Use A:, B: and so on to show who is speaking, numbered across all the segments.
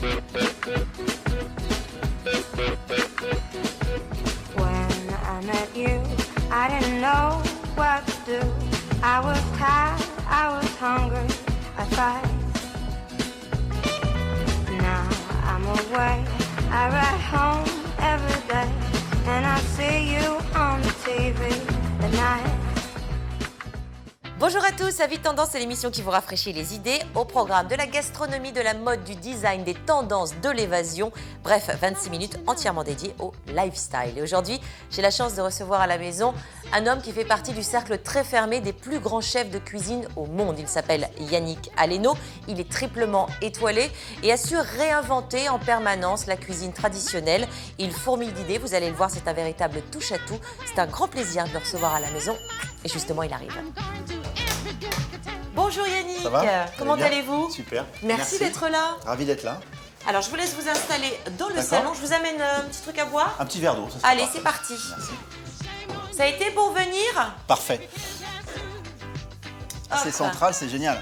A: When I met you, I didn't know what to do. I was tired, I was hungry, I fight. Now I'm away, I ride home every day, and I see you on the TV at night.
B: Bonjour à tous, Avis Tendance, c'est l'émission qui vous rafraîchit les idées. Au programme de la gastronomie, de la mode, du design, des tendances, de l'évasion. Bref, 26 minutes entièrement dédiées au lifestyle. Et aujourd'hui, j'ai la chance de recevoir à la maison un homme qui fait partie du cercle très fermé des plus grands chefs de cuisine au monde. Il s'appelle Yannick Aleno. Il est triplement étoilé et a su réinventer en permanence la cuisine traditionnelle. Il fourmille d'idées, vous allez le voir, c'est un véritable touche-à-tout. C'est un grand plaisir de le recevoir à la maison. Et justement, il arrive. Bonjour Yannick,
C: ça va?
B: Comment allez-vous?
C: Super.
B: Merci d'être là.
C: Ravi d'être là.
B: Alors je vous laisse vous installer dans le salon. Je vous amène un petit truc à boire.
C: Un petit verre d'eau.
B: Allez, c'est parti.
C: Merci.
B: Ça a été pour venir?
C: Parfait. C'est central, c'est génial.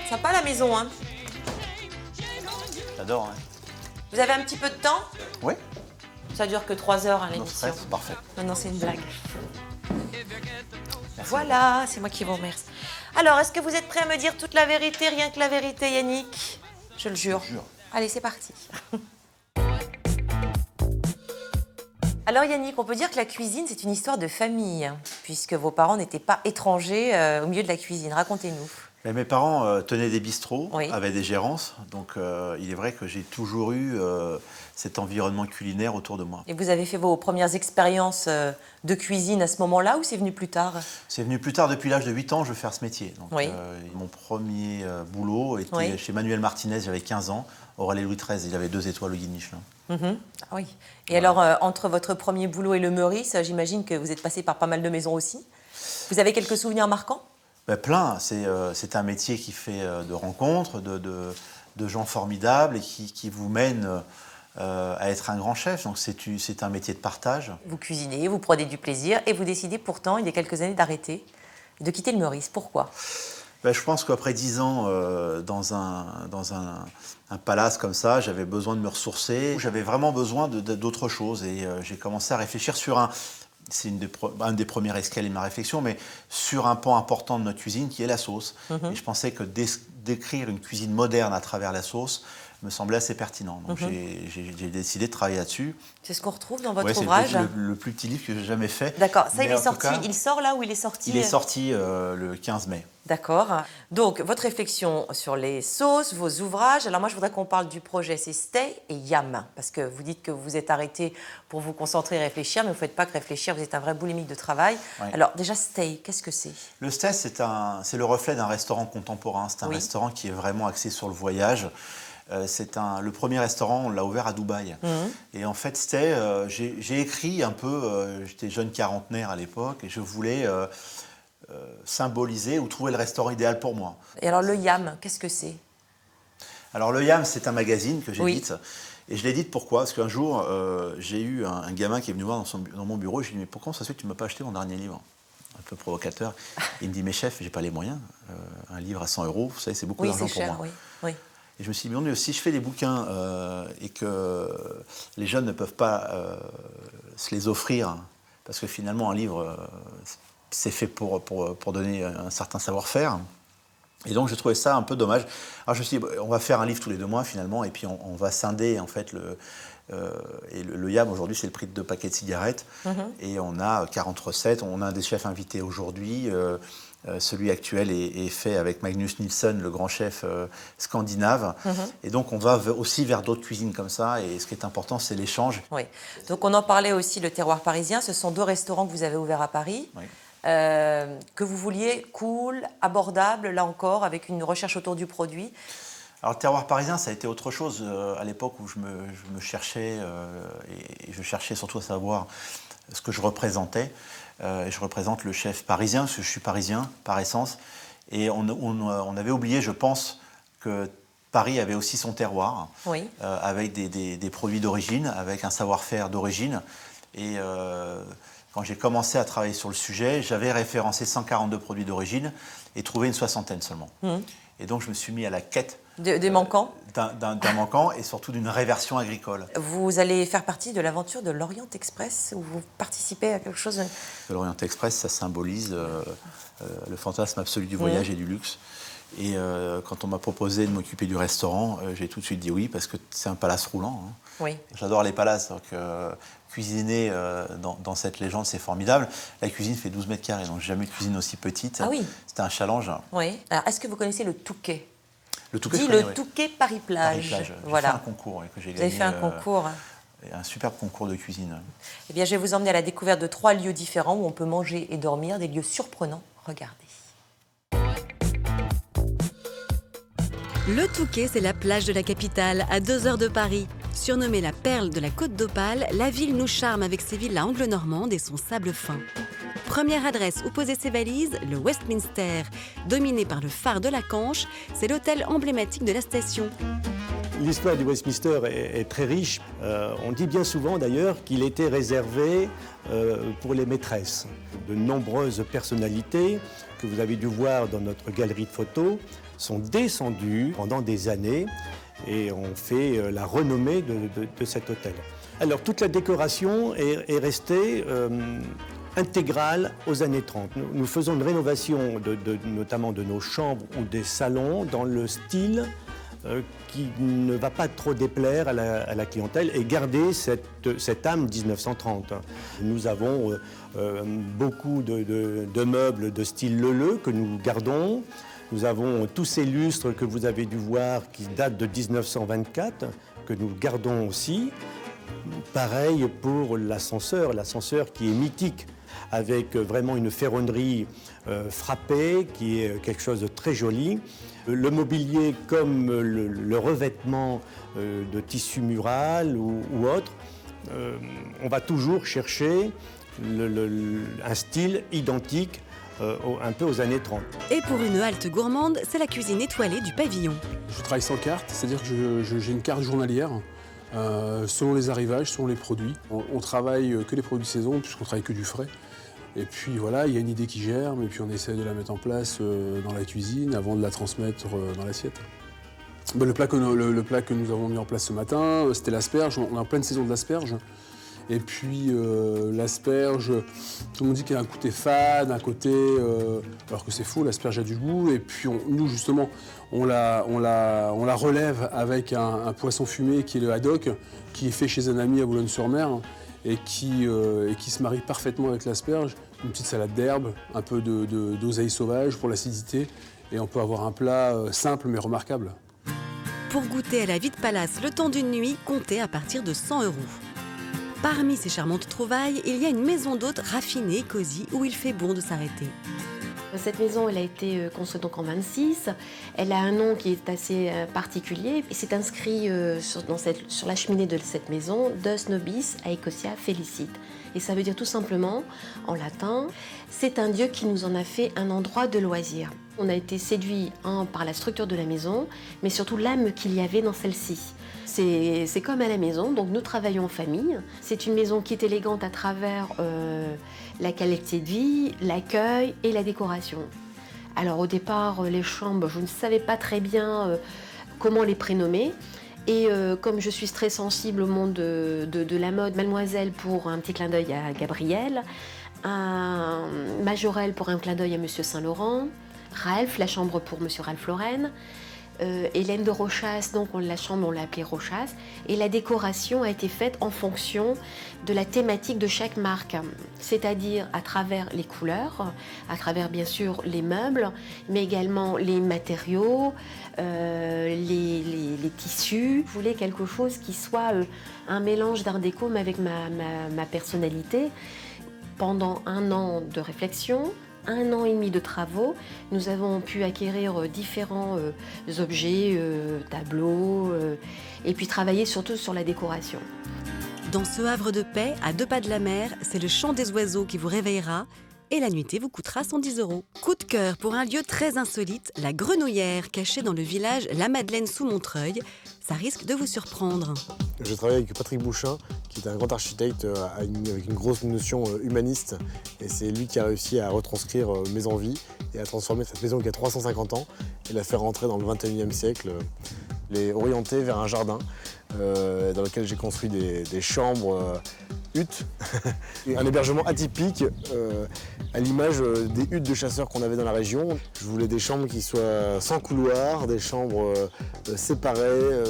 B: Sympa la maison, hein?
C: J'adore. Hein.
B: Vous avez un petit peu de temps?
C: Oui.
B: Ça dure que 3 heures, hein,
C: No
B: l'émission.
C: stress, parfait.
B: Non, c'est une blague.
C: Merci.
B: Voilà, c'est moi qui vous remercie. Alors, est-ce que vous êtes prêt à me dire toute la vérité, rien que la vérité, Yannick? Je le jure.
C: Je jure.
B: Allez, c'est parti. Alors Yannick, on peut dire que la cuisine, c'est une histoire de famille, hein, puisque vos parents n'étaient pas étrangers au milieu de la cuisine. Racontez-nous.
C: Mais mes parents tenaient des bistrots,
B: Oui.
C: avaient des gérances, donc il est vrai que j'ai toujours eu cet environnement culinaire autour de moi.
B: Et vous avez fait vos premières expériences de cuisine à ce moment-là ou c'est venu plus tard?
C: C'est venu plus tard, depuis l'âge de 8 ans, je veux faire ce métier. Donc,
B: Oui.
C: mon premier boulot était
B: Oui.
C: chez Manuel Martinez, j'avais 15 ans. Aurélie Louis XIII, il avait 2 étoiles au guide Michelin.
B: Mhm. Ah oui. Et alors, entre votre premier boulot et le Meurice, j'imagine que vous êtes passé par pas mal de maisons aussi. Vous avez quelques souvenirs marquants?
C: Ben, plein. C'est un métier qui fait de rencontres, de gens formidables et qui vous mène à être un grand chef. Donc c'est un métier de partage.
B: Vous cuisinez, vous prenez du plaisir et vous décidez pourtant, il y a quelques années, d'arrêter, de quitter le Meurice. Pourquoi?
C: Ben, je pense qu'après 10 ans dans un palace comme ça, j'avais besoin de me ressourcer. J'avais vraiment besoin d'autre chose et j'ai commencé à réfléchir sur c'est un des premiers escaliers de ma réflexion, mais sur un pan important de notre cuisine qui est la sauce. Et je pensais que d'écrire une cuisine moderne à travers la sauce me semblait assez pertinent. Donc j'ai décidé de travailler là-dessus.
B: C'est ce qu'on retrouve dans votre
C: Ouais,
B: ouvrage?
C: C'est le plus petit livre que j'ai jamais fait.
B: D'accord, ça
C: Mais
B: il est
C: en tout
B: sorti,
C: cas,
B: il sort là où il est sorti?
C: il est sorti le 15 mai.
B: D'accord. Donc, votre réflexion sur les sauces, vos ouvrages. Alors moi, je voudrais qu'on parle du projet, c'est Stay et Yam. Parce que vous dites que vous vous êtes arrêté pour vous concentrer et réfléchir, mais vous ne faites pas que réfléchir, vous êtes un vrai boulimique de travail.
C: Ouais.
B: Alors déjà, Stay, qu'est-ce que c'est?
C: Le Stay, c'est le reflet d'un restaurant contemporain. C'est un restaurant qui est vraiment axé sur le voyage. Le premier restaurant, on l'a ouvert à Dubaï. Et en fait, Stay, j'ai écrit un peu, j'étais jeune quarantenaire à l'époque, et je voulais symboliser ou trouver le restaurant idéal pour moi.
B: Et alors le Yam, qu'est-ce que c'est?
C: Alors le Yam, c'est un magazine que j'édite.
B: Oui.
C: Et je l'édite pourquoi? Parce qu'un jour, j'ai eu un gamin qui est venu voir dans mon bureau, et je lui ai dit, mais pourquoi ça se fait que tu ne m'as pas acheté mon dernier livre? Un peu provocateur. Il me dit, mais chef, j'ai pas les moyens. Un livre à 100 €, vous savez, c'est beaucoup d'argent pour moi.
B: Oui, oui.
C: Et je me suis dit, mais si je fais des bouquins et que les jeunes ne peuvent pas se les offrir, parce que finalement un livre, c'est fait pour donner un certain savoir-faire. Et donc je trouvais ça un peu dommage. Alors je me suis dit, on va faire un livre tous les 2 mois finalement, et puis on va scinder en fait le Yam aujourd'hui, c'est le prix de 2 paquets de cigarettes. Et on a 40 recettes, on a un des chefs invités aujourd'hui. Celui actuel est fait avec Magnus Nilsson, le grand chef scandinave. Et donc, on va aussi vers d'autres cuisines comme ça. Et ce qui est important, c'est l'échange.
B: Oui. Donc, on en parlait aussi, le terroir parisien. Ce sont 2 restaurants que vous avez ouverts à Paris.
C: Oui.
B: Que vous vouliez cool, abordable, là encore, avec une recherche autour du produit.
C: Alors, le terroir parisien, ça a été autre chose à l'époque où je me cherchais. Et je cherchais surtout à savoir ce que je représentais. Et je représente le chef parisien, parce que je suis parisien par essence. Et on avait oublié, je pense, que Paris avait aussi son terroir,
B: oui.
C: Avec des produits d'origine, avec un savoir-faire d'origine. Et quand j'ai commencé à travailler sur le sujet, j'avais référencé 142 produits d'origine et trouvé une 60aine seulement. Et donc je me suis mis à la quête
B: Des manquants.
C: D'un manquant et surtout d'une réversion agricole.
B: Vous allez faire partie de l'aventure de l'Orient Express, où vous participez à quelque chose.
C: L'Orient Express, ça symbolise le fantasme absolu du voyage et du luxe. Et quand on m'a proposé de m'occuper du restaurant, j'ai tout de suite dit oui, parce que c'est un palace roulant. Hein.
B: Oui.
C: J'adore les palaces, donc cuisiner dans cette légende, c'est formidable. La cuisine fait 12 mètres carrés, donc j'ai jamais eu de cuisine aussi petite.
B: Ah oui.
C: C'était un challenge.
B: Oui. Alors, est-ce que vous connaissez le Touquet?
C: Le Touquet,
B: Dit le Touquet Paris-Plage.
C: Paris-Plage.
B: Voilà.
C: J'ai fait un concours que j'ai gagné.
B: Vous avez fait un concours.
C: Un superbe concours de cuisine.
B: Eh bien, je vais vous emmener à la découverte de 3 lieux différents où on peut manger et dormir, des lieux surprenants. Regardez.
D: Le Touquet, c'est la plage de la capitale, à 2 heures de Paris. Surnommée la perle de la Côte d'Opale, la ville nous charme avec ses villas anglo-normandes et son sable fin. Première adresse où poser ses valises, le Westminster. Dominé par le phare de la Canche, c'est l'hôtel emblématique de la station.
E: L'histoire du Westminster est très riche. On dit bien souvent d'ailleurs qu'il était réservé pour les maîtresses. De nombreuses personnalités que vous avez dû voir dans notre galerie de photos sont descendues pendant des années et ont fait la renommée de cet hôtel. Alors toute la décoration est restée intégrale aux années 30. Nous faisons une rénovation notamment de nos chambres ou des salons dans le style qui ne va pas trop déplaire à la clientèle et garder cette âme 1930. Nous avons beaucoup de meubles de style Leleu que nous gardons. Nous avons tous ces lustres que vous avez dû voir qui datent de 1924, que nous gardons aussi. Pareil pour l'ascenseur qui est mythique, avec vraiment une ferronnerie frappée, qui est quelque chose de très joli. Le mobilier comme le revêtement de tissu mural ou autre, on va toujours chercher un style identique un peu aux années 30.
D: Et pour une halte gourmande, c'est la cuisine étoilée du pavillon.
F: Je travaille sans carte, c'est-à-dire que j'ai une carte journalière selon les arrivages, selon les produits. On travaille que les produits de saison, puisqu'on travaille que du frais. Et puis voilà, il y a une idée qui germe, et puis on essaie de la mettre en place dans la cuisine avant de la transmettre dans l'assiette. Le plat que nous avons mis en place ce matin, c'était l'asperge. On est en pleine saison de l'asperge. Et puis l'asperge, tout le monde dit qu'il y a un côté fade, un côté... alors que c'est faux, l'asperge a du goût. Et puis nous, justement, on la relève avec un poisson fumé qui est le haddock, qui est fait chez un ami à Boulogne-sur-Mer et qui se marie parfaitement avec l'asperge. Une petite salade d'herbe, un peu d'oseille sauvage pour l'acidité. Et on peut avoir un plat simple mais remarquable.
D: Pour goûter à la vie de palace le temps d'une nuit, comptez à partir de 100 €. Parmi ces charmantes trouvailles, il y a une maison d'hôte raffinée, cosy, où il fait bon de s'arrêter.
G: Cette maison, elle a été construite donc en 26. Elle a un nom qui est assez particulier. Et c'est inscrit sur la cheminée de cette maison, Deus nobis Aecosia felicit. Et ça veut dire tout simplement, en latin, c'est un dieu qui nous en a fait un endroit de loisir. On a été séduit par la structure de la maison, mais surtout l'âme qu'il y avait dans celle-ci. C'est comme à la maison, donc nous travaillons en famille. C'est une maison qui est élégante à travers la qualité de vie, l'accueil et la décoration. Alors au départ, les chambres, je ne savais pas très bien comment les prénommer. Et comme je suis très sensible au monde de la mode, Mademoiselle pour un petit clin d'œil à Gabriel, un Majorelle pour un clin d'œil à Monsieur Saint-Laurent, Ralph, la chambre pour Monsieur Ralph Lauren, Hélène de Rochas, donc la chambre on l'a appelée Rochas, et la décoration a été faite en fonction de la thématique de chaque marque, c'est-à-dire à travers les couleurs, à travers bien sûr les meubles, mais également les matériaux, les tissus. Je voulais quelque chose qui soit un mélange d'art déco mais avec ma personnalité. Pendant 1 an de réflexion, 1 an et demi de travaux, nous avons pu acquérir différents objets, tableaux, et puis travailler surtout sur la décoration.
D: Dans ce havre de paix, à 2 pas de la mer, c'est le chant des oiseaux qui vous réveillera et la nuitée vous coûtera 110 €. Coup de cœur pour un lieu très insolite, la Grenouillère, cachée dans le village La Madeleine sous Montreuil. Ça risque de vous surprendre.
H: Je travaille avec Patrick Bouchin, qui est un grand architecte avec une grosse notion humaniste. Et c'est lui qui a réussi à retranscrire mes envies et à transformer cette maison qui a 350 ans et la faire rentrer dans le 21e siècle, orientée vers un jardin dans lequel j'ai construit des chambres huttes, un hébergement atypique à l'image des huttes de chasseurs qu'on avait dans la région. Je voulais des chambres qui soient sans couloir, des chambres séparées,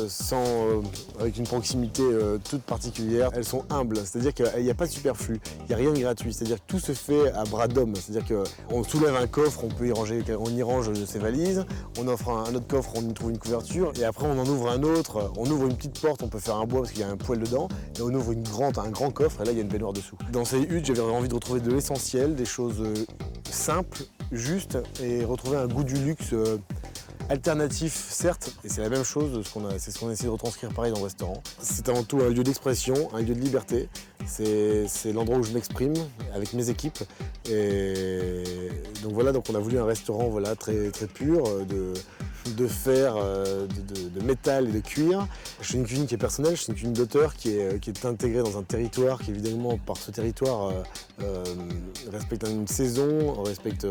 H: avec une proximité toute particulière. Elles sont humbles, c'est-à-dire qu'il n'y a pas de superflu, il n'y a rien de gratuit, c'est-à-dire que tout se fait à bras d'homme, c'est-à-dire qu'on soulève un coffre, on y range ses valises, on offre un autre coffre, on y trouve une couverture, et après on en ouvre un autre, on ouvre une petite porte, on peut faire un bois parce qu'il y a un poêle dedans, et on ouvre un grand coffre, et là il y a une baignoire dessous. Dans ces huttes, j'avais envie de retrouver de l'essentiel, des choses simples, justes, et retrouver un goût du luxe alternatif, certes, et c'est la même chose, c'est ce qu'on essaie de retranscrire pareil dans le restaurant. C'est avant tout un lieu d'expression, un lieu de liberté. C'est l'endroit où je m'exprime avec mes équipes. Et donc voilà, donc on a voulu un restaurant voilà, très, très pur, de fer, de métal et de cuir. Je fais une cuisine qui est personnelle, je fais une cuisine d'auteur qui est intégrée dans un territoire qui évidemment par ce territoire respecte une saison, respecte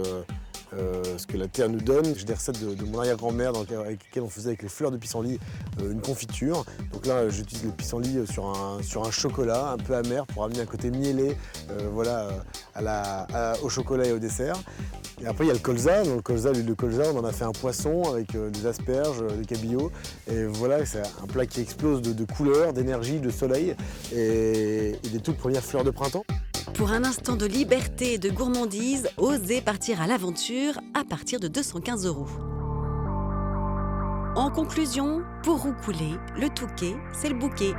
H: ce que la terre nous donne. J'ai des recettes de mon arrière-grand-mère avec lesquelles on faisait avec les fleurs de pissenlit une confiture. Donc là, j'utilise le pissenlit sur un chocolat un peu amer pour amener un côté mielé au chocolat et au dessert. Et après, il y a le colza. Dans le colza, l'huile de colza, on en a fait un poisson avec des asperges, des cabillaud. Et voilà, c'est un plat qui explose de couleurs, d'énergie, de soleil et des toutes premières fleurs de printemps.
D: Pour un instant de liberté et de gourmandise, osez partir à l'aventure à partir de 215 €. En conclusion, pour roucouler, le Touquet, c'est le bouquet.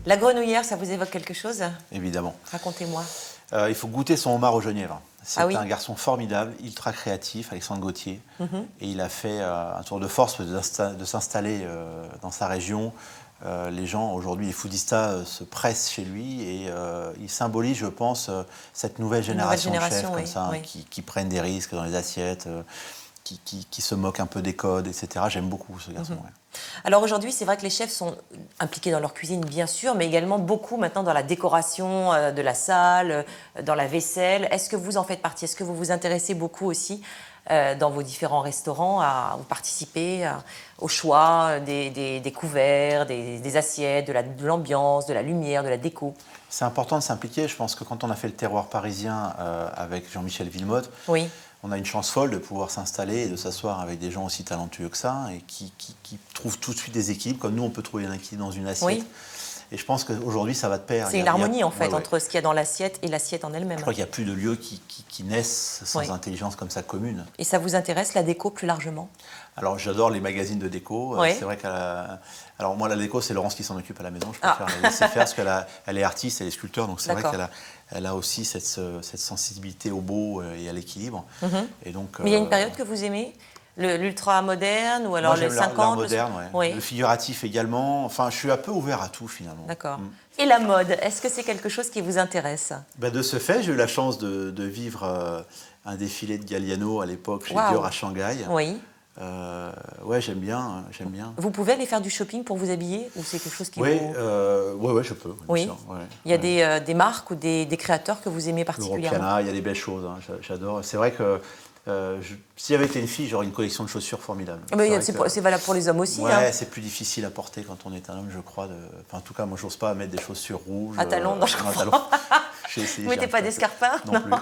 B: La grenouillère, ça vous évoque quelque chose?
C: Évidemment.
B: Racontez-moi.
C: Il faut goûter son homard aux genièvres. C'est
B: Ah oui.
C: un garçon formidable, ultra créatif, Alexandre Gauthier. Et il a fait un tour de force de s'installer dans sa région. Les gens, aujourd'hui, les foodistas se pressent chez lui et il symbolise, je pense, cette nouvelle génération de chefs
B: oui,
C: comme ça,
B: oui.
C: qui prennent des risques dans les assiettes, qui se moquent un peu des codes, etc. J'aime beaucoup ce garçon. Ouais.
B: Alors aujourd'hui, c'est vrai que les chefs sont impliqués dans leur cuisine, bien sûr, mais également beaucoup maintenant dans la décoration de la salle, dans la vaisselle. Est-ce que vous en faites partie? Est-ce que vous vous intéressez beaucoup aussi dans vos différents restaurants à participer au choix des couverts, des assiettes, de l'ambiance, de la lumière, de la déco?
C: C'est important de s'impliquer. Je pense que quand on a fait le terroir parisien avec Jean-Michel Villemotte,
B: Oui.
C: on a une chance folle de pouvoir s'installer et de s'asseoir avec des gens aussi talentueux que ça et qui trouvent tout de suite des équipes, comme nous on peut trouver un équilibre dans une assiette.
B: Oui.
C: Et je pense qu'aujourd'hui ça va de pair.
B: C'est une harmonie en fait entre ce qu'il y a dans l'assiette et l'assiette en elle-même.
C: Je crois qu'il n'y a plus de lieux qui naissent sans
B: Oui.
C: intelligence comme ça commune.
B: Et ça vous intéresse, la déco plus largement?
C: Alors j'adore les magazines de déco.
B: Oui.
C: C'est vrai alors moi la déco c'est Laurence qui s'en occupe à la maison. Je préfère la laisser faire parce qu'elle est artiste, elle est sculpteur, donc c'est vrai qu'elle a aussi cette sensibilité au beau et à l'équilibre. Et donc,
B: Mais il y a une période que vous aimez? L'ultra moderne ou alors
C: moi,
B: les
C: j'aime
B: 50?
C: l'art moderne, ouais.
B: Oui.
C: Le figuratif également. Enfin, je suis un peu ouvert à tout finalement.
B: D'accord. Et la mode, est-ce que c'est quelque chose qui vous intéresse?
C: De ce fait, j'ai eu la chance de vivre un défilé de Galliano à l'époque chez
B: Waouh.
C: Dior à Shanghai.
B: Oui.
C: Ouais, j'aime bien.
B: Vous pouvez aller faire du shopping pour vous habiller ou c'est quelque chose qui
C: Oui,
B: vous...
C: ouais, je peux.
B: Oui.
C: Bien sûr, ouais.
B: Il y a des marques ou des créateurs que vous aimez particulièrement?
C: L'Europiana, il y a des belles choses. Hein, j'adore. C'est vrai que si j'avais été une fille, j'aurais une collection de chaussures formidable.
B: C'est valable pour les hommes aussi.
C: Ouais,
B: hein.
C: c'est plus difficile à porter quand on est un homme, je crois. En tout cas, moi, j'ose pas mettre des chaussures rouges.
B: À talons, non, je comprends.
C: talons. J'ai essayé.
B: Vous mettez pas d'escarpins?
C: Non plus.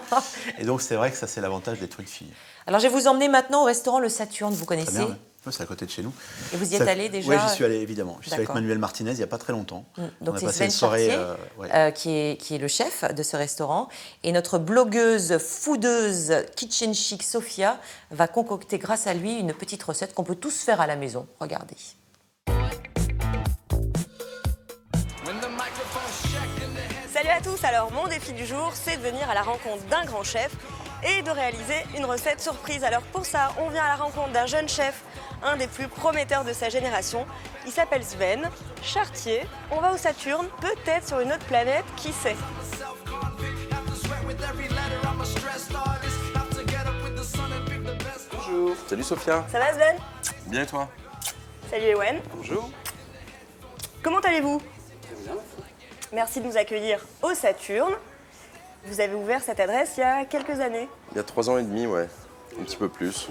C: Et donc, c'est vrai que ça, c'est l'avantage d'être une fille.
B: Alors, je vais vous emmener maintenant au restaurant Le Saturne, vous connaissez?
C: Très bien, ouais. C'est à côté de chez nous.
B: Et vous y êtes allé déjà?
C: Oui, j'y suis allé, évidemment. J'y suis avec
B: D'accord.
C: Manuel Martinez il n'y a pas très longtemps.
B: Donc
C: on a
B: c'est
C: passé
B: Sven
C: une soirée.
B: Chartier, qui est le chef de ce restaurant. Et notre blogueuse, foodeuse, kitchen chic, Sophia, va concocter grâce à lui une petite recette qu'on peut tous faire à la maison. Regardez.
I: Salut à tous, alors mon défi du jour c'est de venir à la rencontre d'un grand chef et de réaliser une recette surprise. Alors pour ça on vient à la rencontre d'un jeune chef, un des plus prometteurs de sa génération. Il s'appelle Sven Chartier. On va au Saturne, peut-être sur une autre planète, qui sait.
J: Bonjour. Salut Sophia.
I: Ça va Sven?
J: Bien et toi?
I: Salut Ewen.
J: Bonjour.
I: Comment allez-vous?
J: Très bien.
I: Merci de nous accueillir au Saturne. Vous avez ouvert cette adresse il y a quelques années.
J: Il y a 3 ans et demi, ouais. Un petit peu plus.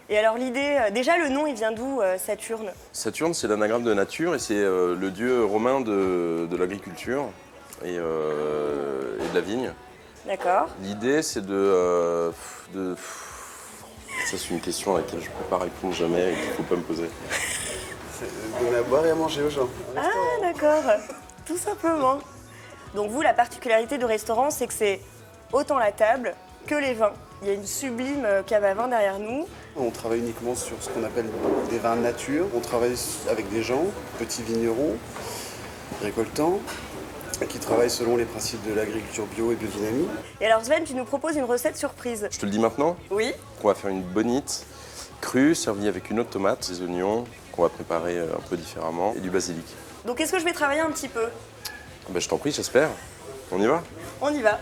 I: Et alors l'idée, déjà le nom, il vient d'où, Saturne?
J: Saturne, c'est l'anagramme de nature et c'est le dieu romain de l'agriculture et de la vigne.
I: D'accord.
J: L'idée, c'est de... Ça, c'est une question à laquelle je ne peux pas répondre jamais et qu'il ne faut pas me poser.
K: C'est donner à boire et à manger aux gens.
I: Ah, d'accord. Tout simplement. Donc vous, la particularité du restaurant, c'est que c'est autant la table que les vins. Il y a une sublime cave à vin derrière nous.
K: On travaille uniquement sur ce qu'on appelle des vins nature. On travaille avec des gens, petits vignerons, récoltants, qui travaillent selon les principes de l'agriculture bio et biodynamie.
I: Et alors Sven, tu nous proposes une recette surprise.
J: Je te le dis maintenant?
I: Oui.
J: On va faire une bonite crue servie avec une autre tomate, des oignons qu'on va préparer un peu différemment et du basilic.
I: Donc est-ce que je vais travailler un petit peu?
J: Ben, je t'en prie, j'espère. On y va?
I: On y va.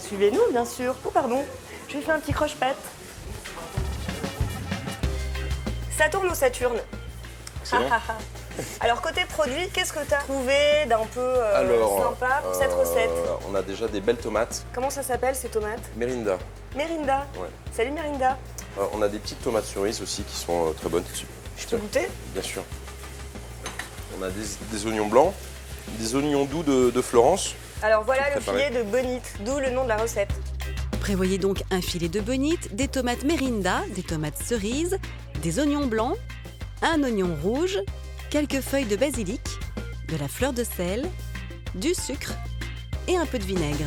I: Suivez-nous, bien sûr. Oh, pardon. Je vais faire un petit croche-patte. Saturne ou Saturne?
J: Excellent.
I: Alors, côté produit, qu'est-ce que tu as trouvé d'un peu sympa pour cette recette?
J: On a déjà des belles tomates.
I: Comment ça s'appelle, ces tomates?
J: Merinda.
I: Merinda.
J: Ouais.
I: Salut, Merinda.
J: On a des petites tomates cerises aussi qui sont très bonnes.
I: Je peux goûter?
J: Bien sûr. On a des oignons blancs, des oignons doux de Florence.
I: Alors voilà le filet de bonite, d'où le nom de la recette.
D: Prévoyez donc un filet de bonite, des tomates Merinda, des tomates cerises, des oignons blancs, un oignon rouge, quelques feuilles de basilic, de la fleur de sel, du sucre et un peu de vinaigre.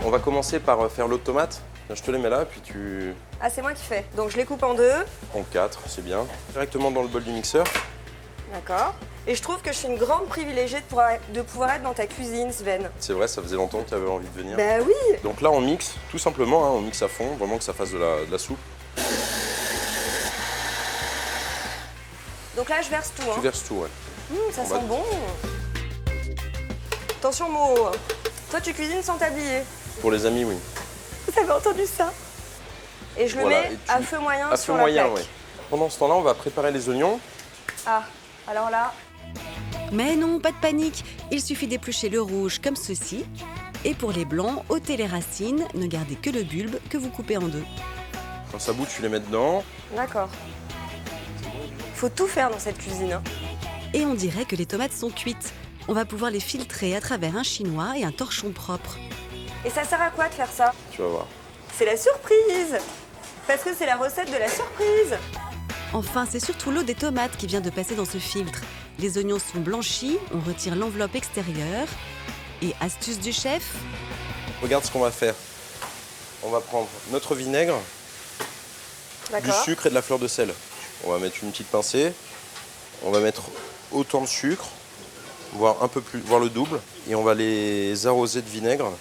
J: On va commencer par faire l'eau de tomate. Je te les mets là, puis tu...
I: Ah, c'est moi qui fais. Donc je les coupe en deux.
J: En 4, c'est bien. Directement dans le bol du mixeur.
I: D'accord. Et je trouve que je suis une grande privilégiée de pouvoir être dans ta cuisine, Sven.
J: C'est vrai, ça faisait longtemps que tu avais envie de venir.
I: Bah oui.
J: Donc là, on mixe, tout simplement, hein, on mixe à fond, vraiment que ça fasse de la soupe.
I: Donc là, je verse tout.
J: Tu verses tout, ouais.
I: Ça sent bon. Attention, Mo. Toi, tu cuisines sans t'habiller.
J: Pour les amis, oui.
I: Vous avez entendu ça? Et je le mets à feu moyen sur la plaque.
J: Ouais. Pendant ce temps-là, on va préparer les oignons.
I: Ah, alors là...
D: Mais non, pas de panique, il suffit d'éplucher le rouge comme ceci. Et pour les blancs, ôtez les racines, ne gardez que le bulbe que vous coupez en deux.
J: Quand ça bout, tu les mets dedans.
I: D'accord. Faut tout faire dans cette cuisine. Hein.
D: Et on dirait que les tomates sont cuites. On va pouvoir les filtrer à travers un chinois et un torchon propre.
I: Et ça sert à quoi de faire ça?
J: Tu vas voir.
I: C'est la surprise! Parce que c'est la recette de la surprise!
D: Enfin, c'est surtout l'eau des tomates qui vient de passer dans ce filtre. Les oignons sont blanchis, on retire l'enveloppe extérieure. Et astuce du chef,
J: regarde ce qu'on va faire. On va prendre notre vinaigre, du sucre et de la fleur de sel. On va mettre une petite pincée. On va mettre autant de sucre, voire un peu plus, voire le double. Et on va les arroser de vinaigre.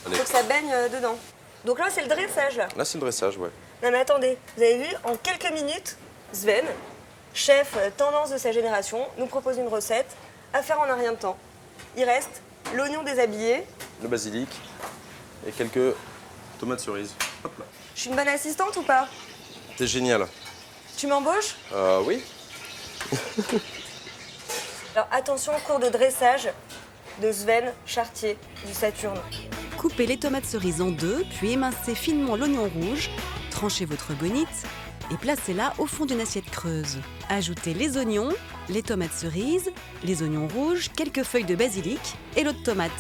I: Il faut que ça baigne dedans. Donc là, c'est le dressage, là.
J: Là, c'est le dressage, ouais.
I: Non mais attendez, vous avez vu, en quelques minutes, Sven, chef tendance de sa génération, nous propose une recette à faire en un rien de temps. Il reste l'oignon déshabillé,
J: le basilic et quelques tomates cerises. Hop là.
I: Je suis une bonne assistante ou pas?
J: T'es génial.
I: Tu m'embauches?
J: Oui.
I: Alors attention au cours de dressage de Sven Chartier du Saturne.
D: coupez les tomates cerises en deux, puis émincez finement l'oignon rouge, tranchez votre bonite et placez-la au fond d'une assiette creuse. Ajoutez les oignons, les tomates cerises, les oignons rouges, quelques feuilles de basilic et l'eau de tomate.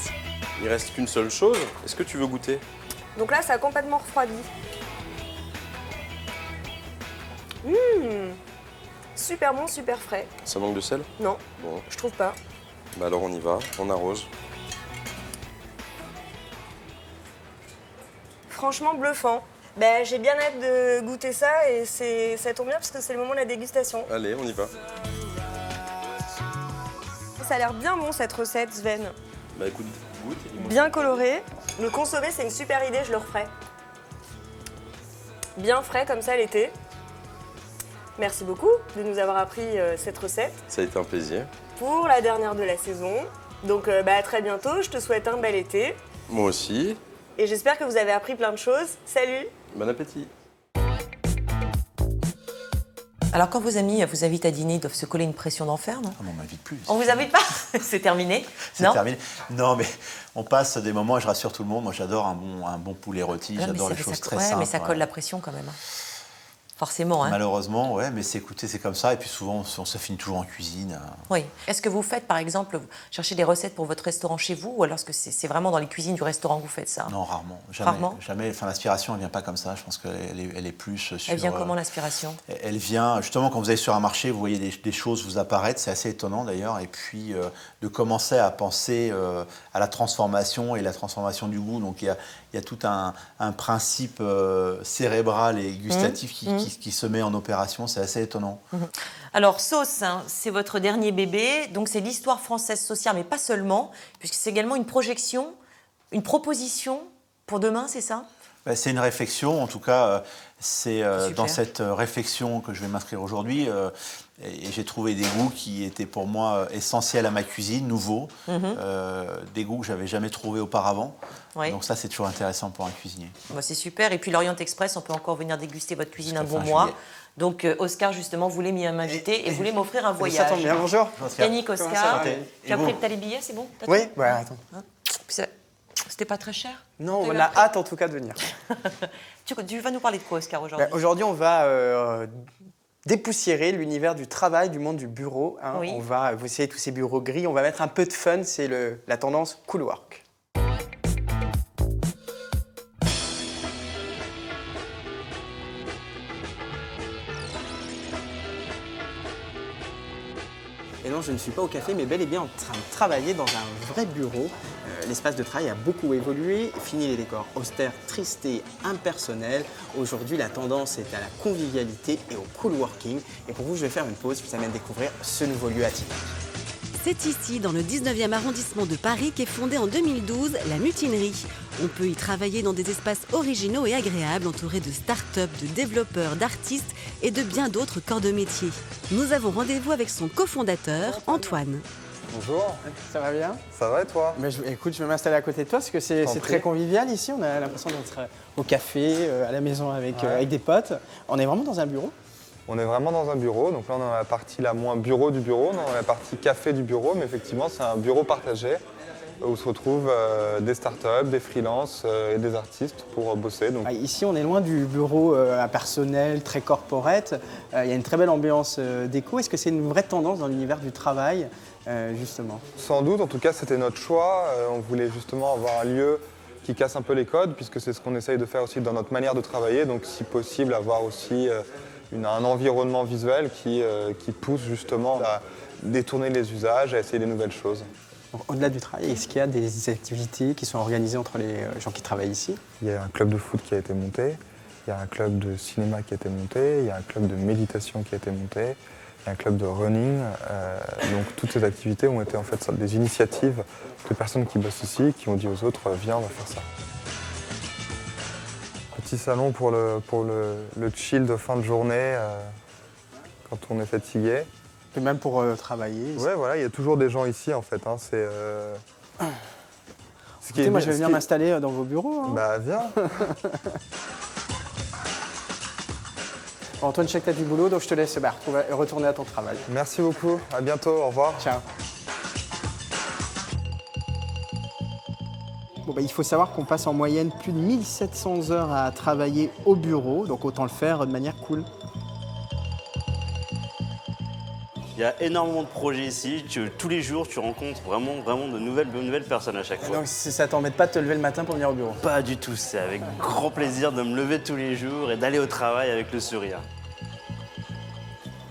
J: Il reste qu'une seule chose. Est-ce que tu veux goûter?
I: Donc là, ça a complètement refroidi. Super bon, super frais.
J: Ça manque de sel?
I: Non,
J: Bon.
I: je trouve pas.
J: Bah alors on y va, on arrose.
I: Franchement bluffant. Ben, j'ai bien hâte de goûter ça et ça tombe bien parce que c'est le moment de la dégustation.
J: Allez, on y va.
I: Ça a l'air bien bon cette recette, Sven.
J: Bah écoute, goûte.
I: Bien coloré. Le consommer, c'est une super idée, je le referai. Bien frais comme ça l'été. Merci beaucoup de nous avoir appris cette recette.
J: Ça a été un plaisir.
I: Pour la dernière de la saison. Donc à très bientôt, je te souhaite un bel été.
J: Moi aussi.
I: Et j'espère que vous avez appris plein de choses. Salut!
J: Bon appétit.
B: Alors quand vos amis vous invitent à dîner, ils doivent se coller une pression d'enfer, non?
C: Ah non, on m'invite plus.
B: On vous invite pas? C'est terminé?
C: C'est terminé. Non, mais on passe des moments, et je rassure tout le monde, moi j'adore un bon poulet rôti, j'adore les choses très simples.
B: Mais ça colle la pression quand même. Forcément. Hein.
C: Malheureusement, ouais, mais c'est comme ça. Et puis souvent, on se finit toujours en cuisine.
B: Oui. Est-ce que vous faites, par exemple, vous cherchez des recettes pour votre restaurant chez vous, ou alors est-ce que c'est vraiment dans les cuisines du restaurant que vous faites ça?
C: Non, rarement. Jamais. Enfin, l'inspiration, elle vient pas comme ça. Je pense qu'elle est plus sur...
B: Elle vient comment, l'inspiration?
C: Elle vient, justement, quand vous allez sur un marché, vous voyez des choses vous apparaître. C'est assez étonnant, d'ailleurs. Et puis, de commencer à penser à la transformation et la transformation du goût. Donc, il y a tout un principe cérébral et gustatif qui se met en opération. C'est assez étonnant.
B: Alors, Sauce, hein, c'est votre dernier bébé. Donc, c'est l'histoire française sociale, mais pas seulement, puisque c'est également une projection, une proposition pour demain, c'est ça?
C: C'est une réflexion. En tout cas, c'est dans cette réflexion que je vais m'inscrire aujourd'hui. Et j'ai trouvé des goûts qui étaient pour moi essentiels à ma cuisine, nouveaux, des goûts que je n'avais jamais trouvés auparavant. Oui. Donc ça, c'est toujours intéressant pour un cuisinier.
B: Bon, c'est super. Et puis l'Orient Express, on peut encore venir déguster votre cuisine un bon mois. Donc Oscar, justement, voulait m'inviter et voulait m'offrir un voyage.
L: Ça tombe bien, bonjour.
B: Yannick, Oscar, tu as pris les billets, c'est bon?
L: Oui, ouais, attends.
B: Hein? C'était pas très cher?
L: Non, on a hâte en tout cas de venir.
B: Tu vas nous parler de quoi, Oscar, aujourd'hui?
L: Aujourd'hui, on va dépoussiérer l'univers du travail, du monde du bureau. Hein. Oui. On va essayer tous ces bureaux gris. On va mettre un peu de fun. C'est la tendance cool work. Et non, je ne suis pas au café, mais bel et bien en train de travailler dans un vrai bureau. L'espace de travail a beaucoup évolué. Fini les décors austères, tristes et impersonnels. Aujourd'hui, la tendance est à la convivialité et au cool working. Et pour vous, je vais faire une pause. Je vous amène à découvrir ce nouveau lieu atypique.
D: C'est ici, dans le 19e arrondissement de Paris, qu'est fondée en 2012 la Mutinerie. On peut y travailler dans des espaces originaux et agréables, entourés de start-up, de développeurs, d'artistes et de bien d'autres corps de métier. Nous avons rendez-vous avec son cofondateur, Antoine.
L: Bonjour, ça va bien?
J: Ça va et toi?
L: Écoute, je vais m'installer à côté de toi parce que c'est très convivial ici. On a l'impression d'être au café, à la maison avec des potes. On est vraiment dans un bureau?
M: On est vraiment dans un bureau, donc là on est dans la partie la moins bureau du bureau, dans la partie café du bureau, mais effectivement c'est un bureau partagé où se retrouvent des startups, des freelances et des artistes pour bosser. Donc.
L: Ici on est loin du bureau impersonnel, très corporate, il y a une très belle ambiance déco. Est-ce que c'est une vraie tendance dans l'univers du travail justement?
M: Sans doute, en tout cas c'était notre choix, on voulait justement avoir un lieu qui casse un peu les codes, puisque c'est ce qu'on essaye de faire aussi dans notre manière de travailler, donc si possible avoir aussi un environnement visuel qui pousse justement à détourner les usages, à essayer des nouvelles choses.
L: Au-delà du travail, est-ce qu'il y a des activités qui sont organisées entre les gens qui travaillent ici?
M: Il y a un club de foot qui a été monté, il y a un club de cinéma qui a été monté, il y a un club de méditation qui a été monté, il y a un club de running. Donc toutes ces activités ont été en fait des initiatives de personnes qui bossent ici, qui ont dit aux autres « viens, on va faire ça ». Petit salon pour le chill de fin de journée quand on est fatigué.
L: Et même pour travailler.
M: Ouais, voilà, il y a toujours des gens ici en fait. Hein,
L: Écoutez, moi je vais venir m'installer dans vos bureaux. Hein.
M: Bah viens.
L: Bon, Antoine, je sais que tu as du boulot, donc je te laisse retourner à ton travail.
M: Merci beaucoup, à bientôt, au revoir.
L: Ciao. Bon, il faut savoir qu'on passe en moyenne plus de 1700 heures à travailler au bureau, donc autant le faire de manière cool.
N: Il y a énormément de projets ici. Tous les jours, tu rencontres vraiment de nouvelles personnes à chaque fois.
L: Donc ça t'embête pas de te lever le matin pour venir au bureau?
N: Pas du tout. C'est avec grand plaisir de me lever tous les jours et d'aller au travail avec le sourire.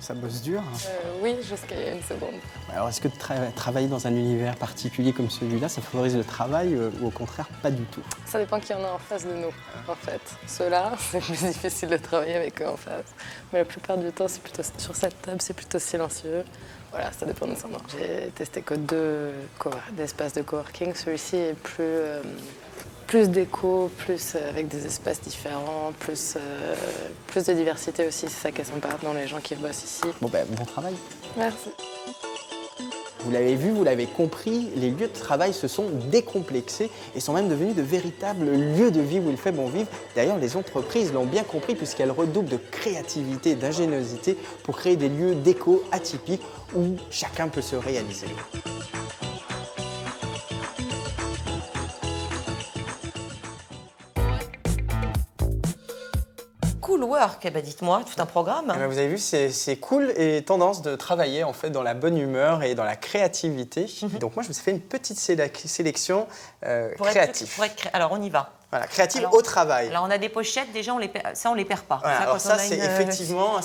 L: Ça bosse dur?
O: Oui, jusqu'à il y a une seconde.
L: Alors est-ce que travailler dans un univers particulier comme celui-là, ça favorise le travail ou au contraire pas du tout?
O: Ça dépend qui en a en face de nous, en fait. Ceux-là, c'est plus difficile de travailler avec eux en face. Mais la plupart du temps, c'est plutôt sur cette table, c'est plutôt silencieux. Voilà, ça dépend de son nom. J'ai testé que 2 espaces de coworking. Celui-ci est plus déco, plus avec des espaces différents, plus de diversité aussi, c'est ça qui est sympa dans les gens qui bossent ici.
L: Bon travail.
O: Merci.
L: Vous l'avez vu, vous l'avez compris, les lieux de travail se sont décomplexés et sont même devenus de véritables lieux de vie où il fait bon vivre. D'ailleurs, les entreprises l'ont bien compris puisqu'elles redoublent de créativité et d'ingéniosité pour créer des lieux déco atypiques où chacun peut se réaliser.
B: Cool Work, eh ben dites-moi, tout un programme.
L: Eh ben vous avez vu, c'est cool et tendance de travailler en fait dans la bonne humeur et dans la créativité. Donc moi, je me suis fait une petite sélection créative.
B: Alors on y va.
L: Voilà, créative au travail.
B: Alors on a des pochettes, déjà on les perd pas.
L: Voilà, alors ça c'est effectivement,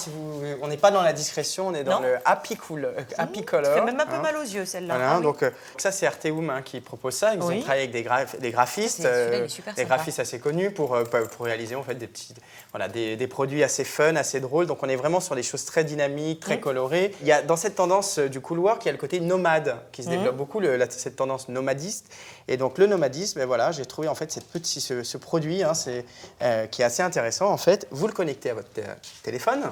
L: on n'est pas dans la discrétion, on est dans le happy color.
B: Ça fait même un peu mal aux yeux celle-là.
L: Voilà, donc ça c'est Arteum qui propose ça. Ils ont travaillé avec des graphistes, des graphistes assez connus pour réaliser en fait des produits assez fun, assez drôles. Donc on est vraiment sur des choses très dynamiques, très colorées. Il y a dans cette tendance du cool work, il y a le côté nomade qui se développe beaucoup, cette tendance nomadiste. Et donc le nomadisme, et voilà, j'ai trouvé en fait ce produit qui est assez intéressant. En fait, vous le connectez à votre téléphone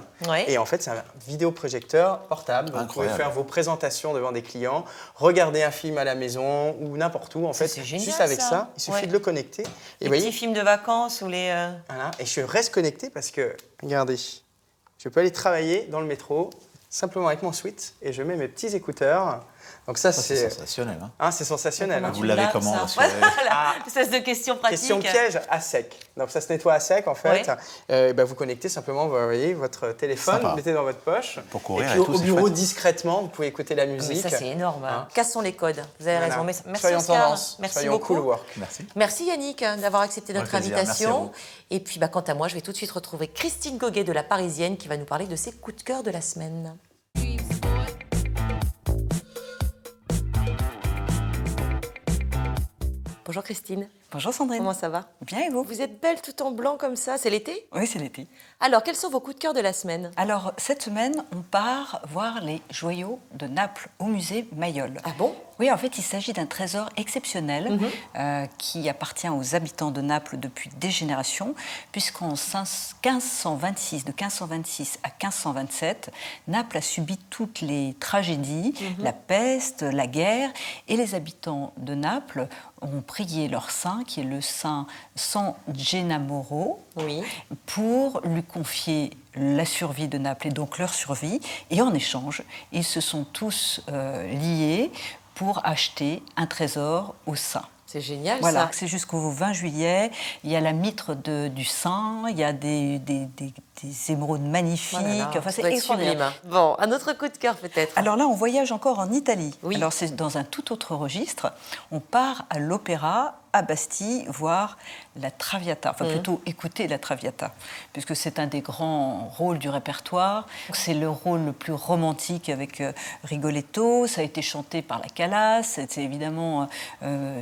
L: et en fait c'est un vidéoprojecteur portable. Donc, vous pouvez faire vos présentations devant des clients, regarder un film à la maison ou n'importe où. En fait,
B: génial,
L: juste avec ça, il suffit de le connecter.
B: Les petits films de vacances ou les.
L: Voilà. Et je reste connecté parce que regardez, je peux aller travailler dans le métro simplement avec mon Sweet et je mets mes petits écouteurs. Donc ça c'est
C: sensationnel.
L: C'est sensationnel.
C: Vous l'avez comment
B: Espèce de question pratique.
L: Question piège à sec. Donc ça se nettoie à sec en fait. Vous connectez simplement, vous voyez, votre téléphone, vous le mettez dans votre poche.
C: Pour courir
L: et puis au bureau discrètement, vous pouvez écouter la musique.
B: Mais ça c'est énorme. Cassons les codes. Vous avez raison. Merci
L: soyons
B: Oscar.
L: tendance.
B: Merci
L: soyons
B: beaucoup.
L: Cool work.
B: Merci Yannick d'avoir accepté notre invitation. Et puis quant à moi, je vais tout de suite retrouver Christine Goguet de La Parisienne qui va nous parler de ses coups de cœur de la semaine. Bonjour Christine.
P: Bonjour Sandrine.
B: Comment ça va?
P: Bien et vous?
B: Vous êtes belle tout en blanc comme ça, c'est l'été?
P: Oui, c'est l'été.
B: Alors, quels sont vos coups de cœur de la semaine?
P: Alors, cette semaine, on part voir les joyaux de Naples au musée Mayol.
B: Ah bon?
P: Oui, en fait, il s'agit d'un trésor exceptionnel qui appartient aux habitants de Naples depuis des générations, puisqu'en 1526, de 1526 à 1527, Naples a subi toutes les tragédies, la peste, la guerre, et les habitants de Naples ont prié leur saint, qui est le saint San Gennamoro, pour lui confier la survie de Naples et donc leur survie. Et en échange, ils se sont tous liés pour acheter un trésor au saint.
B: C'est génial,
P: voilà,
B: ça.
P: c'est jusqu'au 20 juillet. Il y a la mitre du saint, il y a des émeraudes magnifiques.
B: Enfin, c'est extraordinaire. Bon, un autre coup de cœur peut-être.
P: Alors là, on voyage encore en Italie.
B: Oui.
P: Alors c'est dans un tout autre registre. On part à l'opéra à Bastille voir la Traviata, enfin plutôt écouter la Traviata, puisque c'est un des grands rôles du répertoire. C'est le rôle le plus romantique avec Rigoletto, ça a été chanté par la Callas, c'est évidemment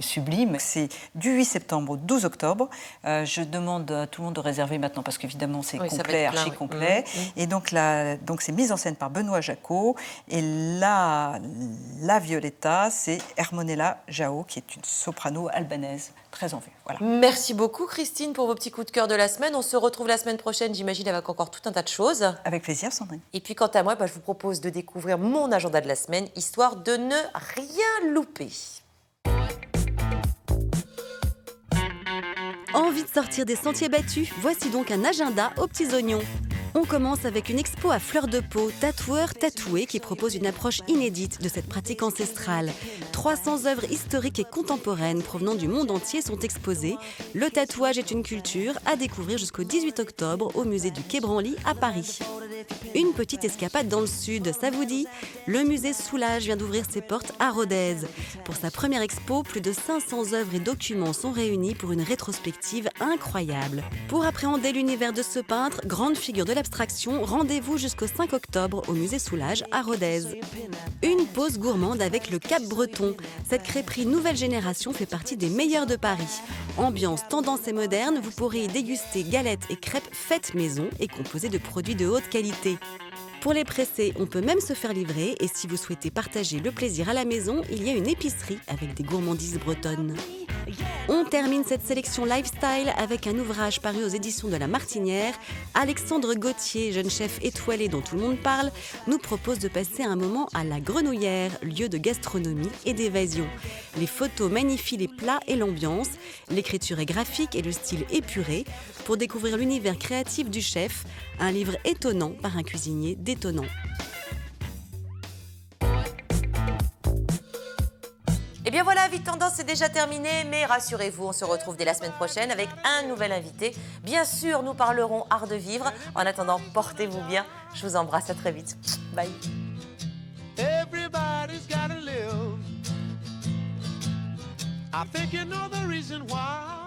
P: sublime. C'est du 8 septembre au 12 octobre. Je demande à tout le monde de réserver maintenant, parce qu'évidemment c'est complet, archi complet. Et donc c'est mise en scène par Benoît Jacot, et la Violetta, c'est Hermonella Jao, qui est une soprano albanaise très en vue. Voilà.
B: Merci beaucoup Christine pour vos petits coups de cœur de la semaine. On se retrouve la semaine prochaine, j'imagine, avec encore tout un tas de choses.
P: Avec plaisir, Sandrine.
B: Et puis quant à moi, je vous propose de découvrir mon agenda de la semaine, histoire de ne rien louper.
D: Envie de sortir des sentiers battus? Voici donc un agenda aux petits oignons. On commence avec une expo à fleur de peau, tatoueur tatoué, qui propose une approche inédite de cette pratique ancestrale. 300 œuvres historiques et contemporaines provenant du monde entier sont exposées. Le tatouage est une culture à découvrir jusqu'au 18 octobre au musée du Quai Branly à Paris. Une petite escapade dans le sud, ça vous dit? Le musée Soulage vient d'ouvrir ses portes à Rodez. Pour sa première expo, plus de 500 œuvres et documents sont réunis pour une rétrospective incroyable. Pour appréhender l'univers de ce peintre, grande figure de l'abstraction, rendez-vous jusqu'au 5 octobre au musée Soulage à Rodez. Une pause gourmande avec le Cap Breton. Cette crêperie nouvelle génération fait partie des meilleures de Paris. Ambiance, tendance et moderne, vous pourrez y déguster galettes et crêpes faites maison et composées de produits de haute qualité. Pour les pressés, on peut même se faire livrer, et si vous souhaitez partager le plaisir à la maison, il y a une épicerie avec des gourmandises bretonnes. On termine cette sélection lifestyle avec un ouvrage paru aux éditions de La Martinière. Alexandre Gauthier, jeune chef étoilé dont tout le monde parle, nous propose de passer un moment à la Grenouillère, lieu de gastronomie et d'évasion. Les photos magnifient les plats et l'ambiance, l'écriture est graphique et le style épuré pour découvrir l'univers créatif du chef, un livre étonnant par un cuisinier détonnant.
B: Et bien voilà, Vite Tendance, c'est déjà terminé, mais rassurez-vous, on se retrouve dès la semaine prochaine avec un nouvel invité. Bien sûr, nous parlerons art de vivre. En attendant, portez-vous bien. Je vous embrasse, à très vite. Bye.
Q: Everybody's gotta live. I think you know the reason why.